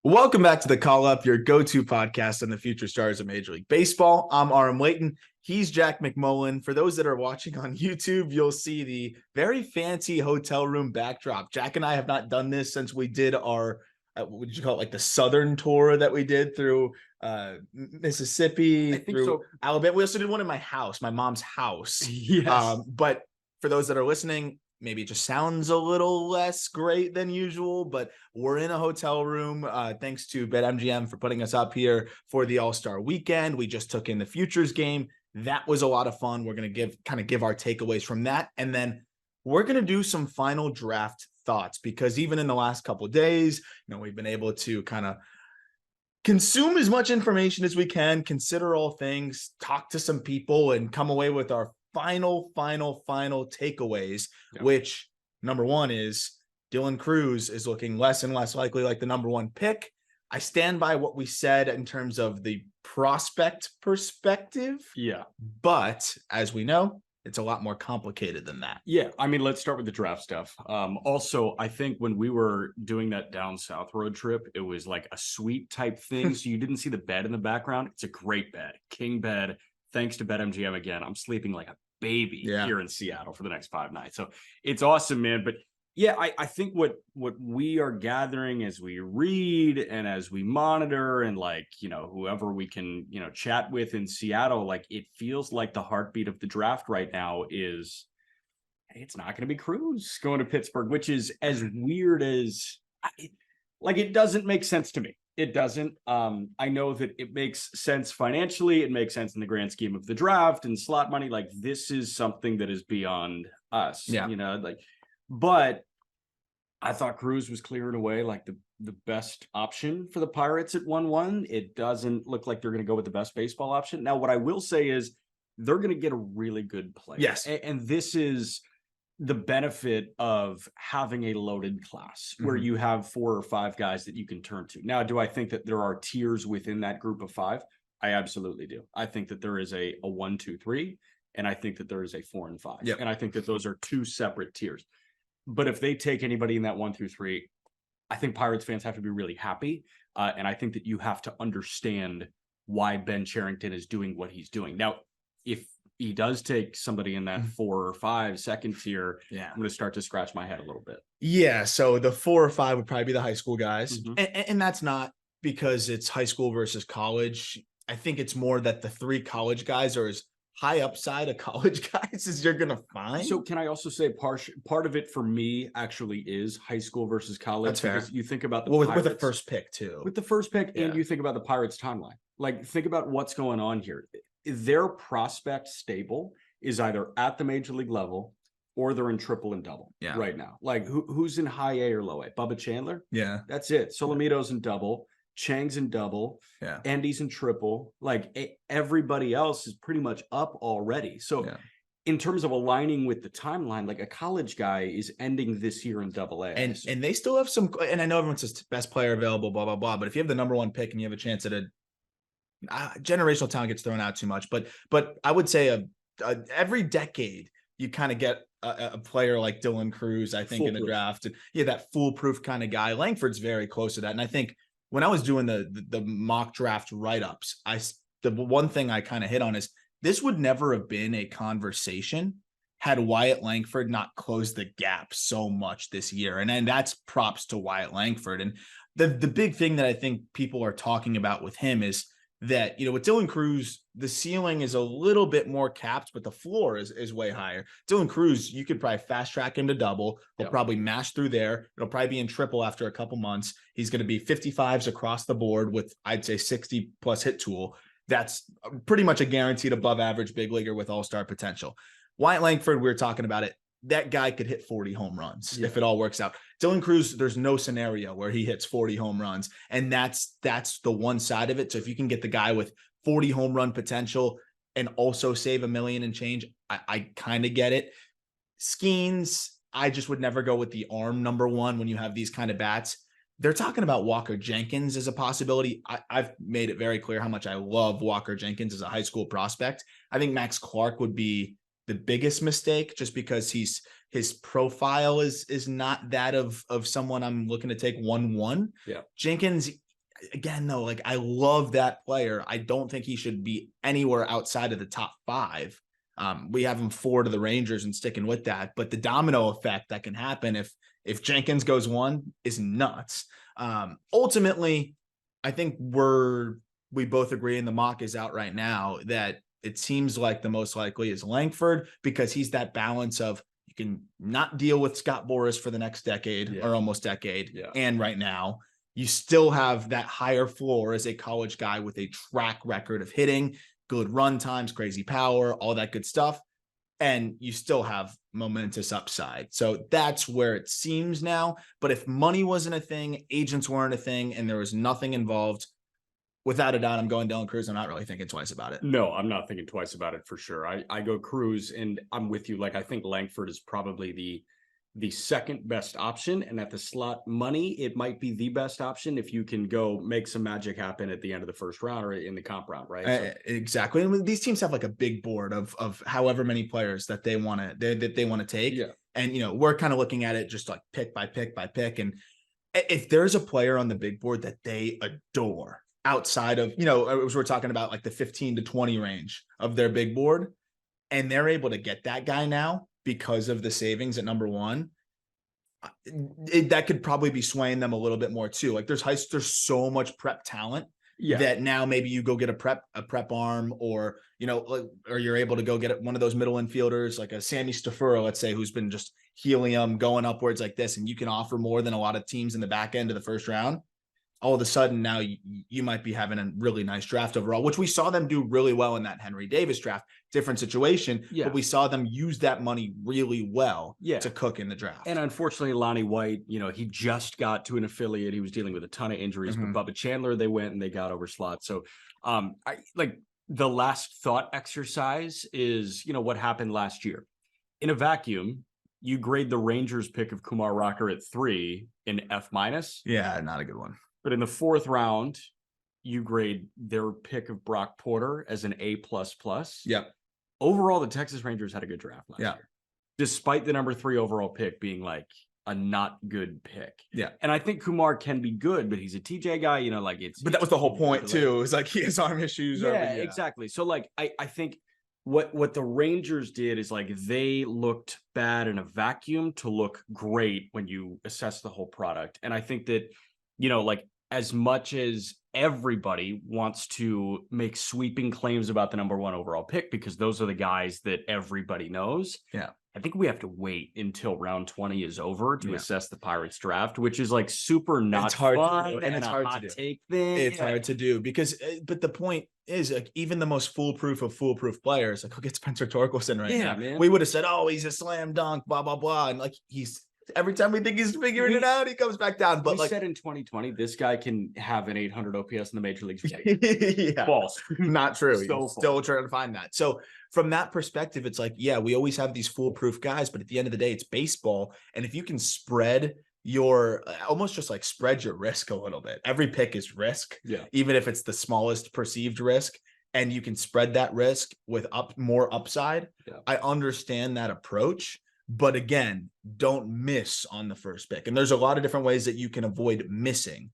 Welcome back to the Call Up, your go-to podcast on the future stars of Major League Baseball. I'm Aram Layton. He's Jack McMullen. For those that are watching on YouTube, you'll see the very fancy hotel room backdrop. Jack and I have not done this since we did our, what did you call it, like the Southern tour that we did through Mississippi, through so. Alabama. We also did one in my house, my mom's house. Yes. But for those that are listening, maybe it just sounds a little less great than usual, but we're in a hotel room. Thanks to BetMGM for putting us up here for the All-Star weekend. We just took in the Futures game. That was a lot of fun. We're going to give our takeaways from that. And then we're going to do some final draft thoughts, because even in the last couple of days, we've been able to kind of consume as much information as we can, consider all things, talk to some people, and come away with our final takeaways, which number one is Dylan Crews is looking less and less likely like the number one pick. I stand by what we said in terms of the prospect perspective. Yeah. But as we know, it's a lot more complicated than that. Yeah. I mean, let's start with the draft stuff. Also, I think when we were doing that down south road trip, it was like a suite type thing. So you didn't see the bed in the background. It's a great bed, king bed. Thanks to BetMGM again. I'm sleeping like a baby here in Seattle for the next 5 nights. So it's awesome, man. But yeah, I think what we are gathering as we read and as we monitor and whoever we can, chat with in Seattle, it feels like the heartbeat of the draft right now is, hey, it's not going to be Crews going to Pittsburgh, which is as weird as it doesn't make sense to me. It doesn't. I know that it makes sense financially. It makes sense in the grand scheme of the draft and slot money. This is something that is beyond us, but I thought Crews was clearing away the best option for the Pirates at 1-1. It doesn't look like they're going to go with the best baseball option. Now, what I will say is they're going to get a really good player. Yes. And this is the benefit of having a loaded class where you have 4 or 5 guys that you can turn to. Now, do I think that there are tiers within that group of 5? I absolutely do. I think that there is a 1, 2, 3, and I think that there is a 4 and 5. Yep. And I think that those are 2 separate tiers. But if they take anybody in that 1 through 3, I think Pirates fans have to be really happy. And I think that you have to understand why Ben Cherington is doing what he's doing. Now, if he does take somebody in that 4 or 5 second tier, I'm going to start to scratch my head a little bit. Yeah. So the 4 or 5 would probably be the high school guys. And that's not because it's high school versus college. I think it's more that the 3 college guys are as high upside of college guys as you're going to find. So can I also say part of it for me actually is high school versus college? That's fair. Because you think about the Pirates, with the first pick too. With the first pick, and you think about the Pirates timeline. Think about what's going on here. Their prospect stable is either at the major league level or they're in triple and double right now. Who's in high A or low A? Bubba Chandler? Yeah. That's it. Solomito's in double. Chang's in double. Yeah. Andy's in triple. Everybody else is pretty much up already. So in terms of aligning with the timeline, a college guy is ending this year in double A. And they still have some, and I know everyone says best player available, blah, blah, blah. But if you have the number 1 pick and you have a chance at a generational talent gets thrown out too much, but I would say every decade you kind of get a player like Dylan Crews, I think, in the draft, and that foolproof kind of guy. Langford's very close to that, and I think when I was doing the mock draft write-ups, the one thing I kind of hit on is this would never have been a conversation had Wyatt Langford not closed the gap so much this year, and that's props to Wyatt Langford. And the big thing that I think people are talking about with him is that, with Dylan Crews, the ceiling is a little bit more capped, but the floor is way higher. Dylan Crews, you could probably fast track him to double. He'll probably mash through there. It'll probably be in triple after a couple months. He's going to be 55s across the board with, I'd say, 60 plus hit tool. That's pretty much a guaranteed above average big leaguer with all-star potential. Wyatt Langford, we were talking about it. That guy could hit 40 home runs if it all works out. Dylan Crews, there's no scenario where he hits 40 home runs. And that's the one side of it. So if you can get the guy with 40 home run potential and also save $1 million and change, I kind of get it. Skeens, I just would never go with the arm number 1 when you have these kind of bats. They're talking about Walker Jenkins as a possibility. I've made it very clear how much I love Walker Jenkins as a high school prospect. I think Max Clark would be the biggest mistake just because his profile is not that of someone I'm looking to take 1-1. Yeah. Jenkins, again, though, like I love that player. I don't think he should be anywhere outside of the top 5. We have him 4 to the Rangers and sticking with that, but the domino effect that can happen if Jenkins goes 1 is nuts. Ultimately, I think we both agree, and the mock is out right now, that it seems like the most likely is Langford, because he's that balance of you can not deal with Scott Boras for the next decade or almost decade. Yeah. And right now, you still have that higher floor as a college guy with a track record of hitting, good run times, crazy power, all that good stuff. And you still have momentous upside. So that's where it seems now. But if money wasn't a thing, agents weren't a thing, and there was nothing involved, without a doubt, I'm going Dylan Cruz. I'm not really thinking twice about it. No, I'm not thinking twice about it for sure. I go Cruz, and I'm with you. Like, I think Langford is probably the second best option, and at the slot money, it might be the best option if you can go make some magic happen at the end of the first round or in the comp round, right? So, exactly. And these teams have like a big board of however many players that they want to take. Yeah. And we're kind of looking at it just like pick by pick by pick. And if there's a player on the big board that they adore outside of, as we're talking about like the 15 to 20 range of their big board, and they're able to get that guy now because of the savings at number 1, that could probably be swaying them a little bit more too. Like there's so much prep talent that now maybe you go get a prep arm, or or you're able to go get one of those middle infielders like a Sammy Stafura, let's say, who's been just helium going upwards like this, and you can offer more than a lot of teams in the back end of the first round. All of a sudden now you might be having a really nice draft overall, which we saw them do really well in that Henry Davis draft. Different situation, but we saw them use that money really well to cook in the draft. And unfortunately, Lonnie White, he just got to an affiliate. He was dealing with a ton of injuries, but Bubba Chandler, they went and they got over slot. So I like the last thought exercise is, what happened last year. In a vacuum, you grade the Rangers pick of Kumar Rocker at 3 in F-. Yeah, not a good one. But in the 4th round, you grade their pick of Brock Porter as an A++. Yep. Overall, the Texas Rangers had a good draft last year, despite the number 3 overall pick being like a not good pick. Yeah. And I think Kumar can be good, but he's a TJ guy, But that was the whole point too. It's like he has arm issues. Exactly. So like, I think what the Rangers did is like they looked bad in a vacuum to look great when you assess the whole product. And I think that, like, as much as everybody wants to make sweeping claims about the number 1 overall pick, because those are the guys that everybody knows. Yeah. I think we have to wait until round 20 is over to assess the Pirates draft, which is like super not fun, and it's hard to do. Take thing. It's hard to do because, but the point is, like, even the most foolproof of foolproof players, like, go get Spencer Torkelson right now. Man. We would have said, oh, he's a slam dunk, blah, blah, blah. And like, every time we think he's figuring it out, he comes back down. But we said in 2020, this guy can have an 800 OPS in the major leagues. False. Not true. Still trying to find that. So from that perspective, it's like, we always have these foolproof guys, but at the end of the day, it's baseball. And if you can spread your risk a little bit, every pick is risk, even if it's the smallest perceived risk, and you can spread that risk with more upside. I understand that approach. But again, don't miss on the first pick. And there's a lot of different ways that you can avoid missing.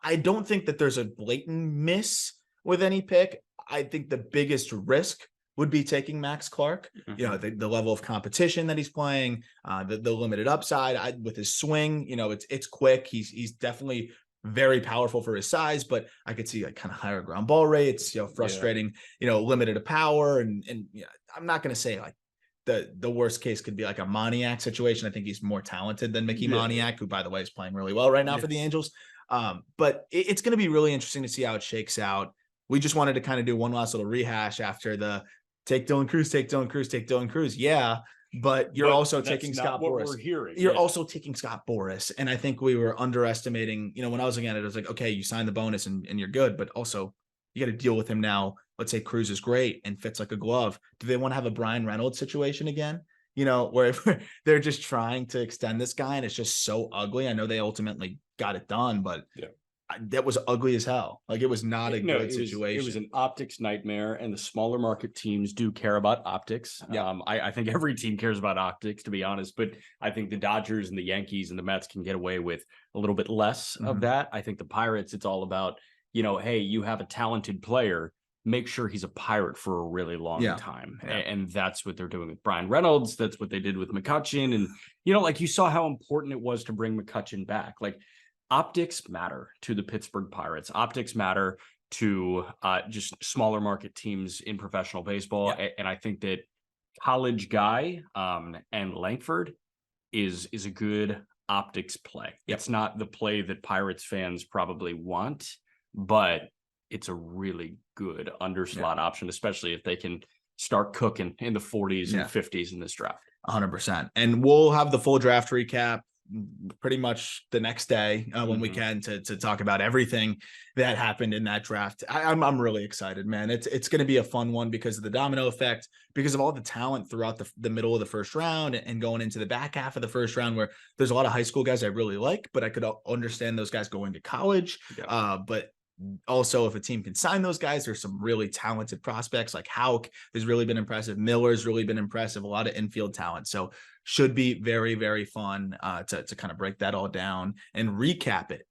I don't think that there's a blatant miss with any pick. I think the biggest risk would be taking Max Clark. The level of competition that he's playing, the limited upside with his swing. It's quick. He's definitely very powerful for his size, but I could see like kind of higher ground ball rates. Frustrating. Limited power, and I'm not going to say like the worst case could be like a Moniak situation. I think he's more talented than Mickey Moniak, who, by the way, is playing really well right now for the Angels. But it's going to be really interesting to see how it shakes out. We just wanted to kind of do one last little rehash after the take Dylan Cruz. Yeah, but you're also taking Scott Boras. You're also taking Scott Boras. And I think we were underestimating, when I was looking at it, I was like, okay, you signed the bonus and you're good, but also you got to deal with him now. Let's say Cruz is great and fits like a glove. Do they want to have a Brian Reynolds situation again? Where they're just trying to extend this guy and it's just so ugly. I know they ultimately got it done, but that was ugly as hell. Like, it was not a No, good it was situation. an optics nightmare, and the smaller market teams do care about optics. Yeah. I think every team cares about optics, to be honest, but I think the Dodgers and the Yankees and the Mets can get away with a little bit less of Mhm. that. I think the Pirates, it's all about, hey, you have a talented player, make sure he's a Pirate for a really long Yeah. time. Yeah. And that's what they're doing with Brian Reynolds. That's what they did with McCutcheon. And, like you saw how important it was to bring McCutcheon back. Like, optics matter to the Pittsburgh Pirates. Optics matter to just smaller market teams in professional baseball. Yeah. And I think that college guy and Langford is a good optics play. Yep. It's not the play that Pirates fans probably want, but it's a really good underslot option, especially if they can start cooking in the 40s and 50s in this draft. 100%. And we'll have the full draft recap pretty much the next day when we can to talk about everything that happened in that draft. I'm really excited, man. It's going to be a fun one because of the domino effect, because of all the talent throughout the middle of the first round and going into the back half of the first round, where there's a lot of high school guys I really like, but I could understand those guys going to college. But also, if a team can sign those guys, there's some really talented prospects. Like Hauk has really been impressive. Miller's really been impressive. A lot of infield talent. So should be very, very fun to kind of break that all down and recap it